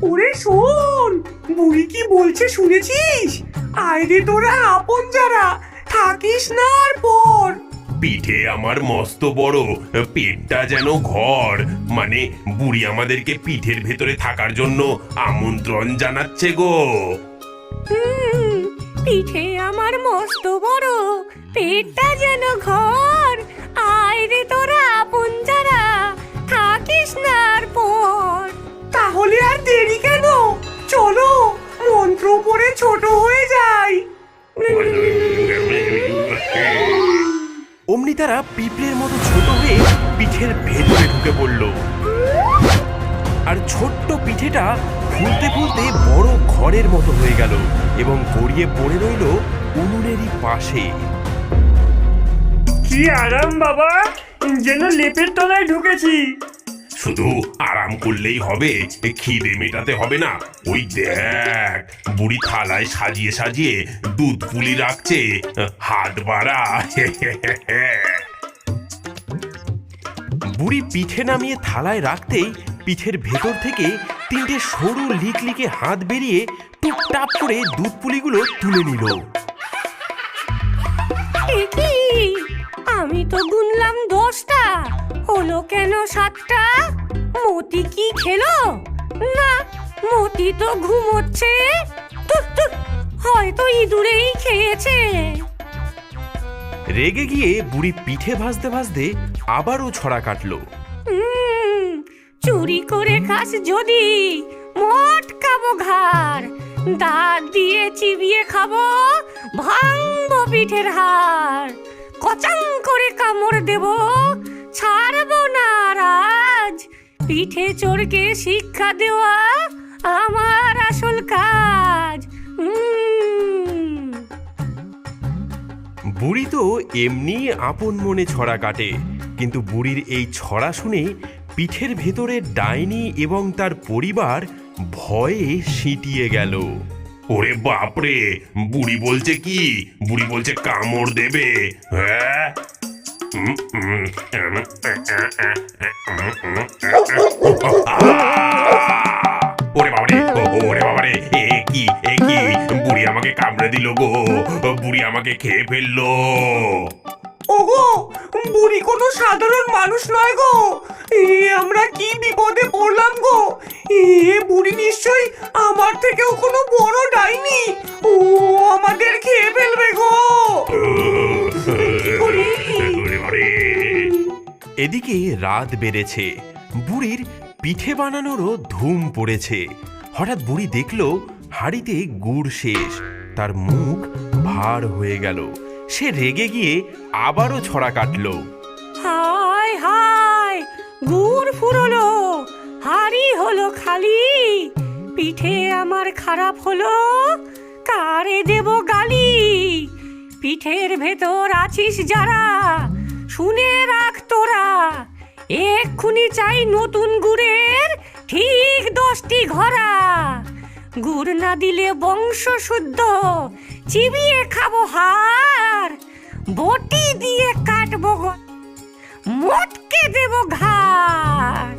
ওরে শোন, বুড়ি কি বলছে শুনেছিস? আয় রে তোরা আপন যারা, থাকিস না আর পর। পিঠে আমার মস্ত বড়, পেটটা যেন ঘর। মানে বুড়ি আমাদেরকে পিঠের ভেতরে থাকার জন্য আমন্ত্রণ জানাচ্ছে গো। পিঠে আমার মস্ত বড়, পেটটা যেন ঘর। আয় রে তোরা আপন যারা, থাকিস না আর পর। তাহলে আর দেরি কেন, চলো মন্ত্র পড়ে ছোট হয়ে যাই। অমনি তারা পিঁপড়ের মতো ছোট হয়ে পিঠের ভেতরে ঢুকে পড়ল। আর ছোট্ট পিঠেটা ফুলতে ফুলতে বড় ঘরের মতো হয়ে গেল এবং গড়িয়ে পড়ে রইল উনুনেরই পাশে। কি আরাম বাবা, যেন লেপের তলায় ঢুকেছি। শুধু আরাম করলেই হবে, খিদে মেটাতে হবে না। ওই দেখ, বুড়ি থালায় সাজিয়ে সাজিয়ে দুধ পুলি রাখছে, হাত বাড়া। বুড়ি পিঠে নামিয়ে থালায় রাখতেই পিঠের ভেতর থেকে তিনটে সরু লিকলিকে হাত বেরিয়ে টুপটাপ করে দুধ পুলিগুলো তুলে নিল। কি, আমি তো গুনলাম 10টা, হলো কেন 7টা? মতি কি খেলো? না, মতি তো ঘুমোচ্ছে। হয়তো ইঁদুরেই খেয়েছে। রেগে গিয়ে বুড়ি পিঠে ভাজতে ভাজতে আবারও ছড়া কাটলো। চুরি করে খাস যদি মটকাবো ঘাড়, দাঁত দিয়ে চিবিয়ে খাবো, ভাঙবো পিঠের হাড়। কচাং করে কামড় দেবো, ছাড়বো না আজ। পিঠে চোরকে শিক্ষা দেওয়া আমার আসল কাজ। বুড়ি তো এমনি আপন মনে ছড়া কাটে, কিন্তু বুড়ির এই ছড়া শুনে পিঠের ভেতরে ডাইনি এবং তার পরিবার ভয়ে সিঁটিয়ে গেল। ওরে বাপরে, বুড়ি বলছে কি? বুড়ি বলছে কামড় দেবে। হ্যাঁ, ওরে বাবারে, ওরে বাবারে, এ কি বুড়ি আমাকে কামড়ে দিল গো। বুড়ি আমাকে খেয়ে ফেললো। ওগো, বুড়ি কোনো সাধারণ মানুষ নয় গো। আমরা কি বিপদে পড়লাম গো। বুড়ি নিশ্চয়ই আমার থেকেও কোনো বড় ডাইনি। ও আমাদের খেয়ে ফেলবে গো। এদিকে রাত বেড়েছে, বুড়ির পিঠে বানানোরও ধুম পড়েছে। হঠাৎ বুড়ি দেখলো হাঁড়িতে গুড় শেষ, তার মুখ ভার হয়ে গেল। সে রেগে গিয়ে আবারও ছড়া কাটলো। হায় হায়, গুড় ফুরলো, হাড়ি হলো খালি। পিঠে আমার খারাপ হলো, কারে দেব গালি? পিঠের ভেতর আছিস যারা, শুনে রাখ তোরা। এক্ষুনি চাই নতুন গুড়ের ঠিক 10টি ঘরা। গুড় না দিলে বংশ শুদ্ধ, চিবিয়ে খাবো হাড়। বটি দিয়ে কাটবো, মটকে দেব ঘাড়।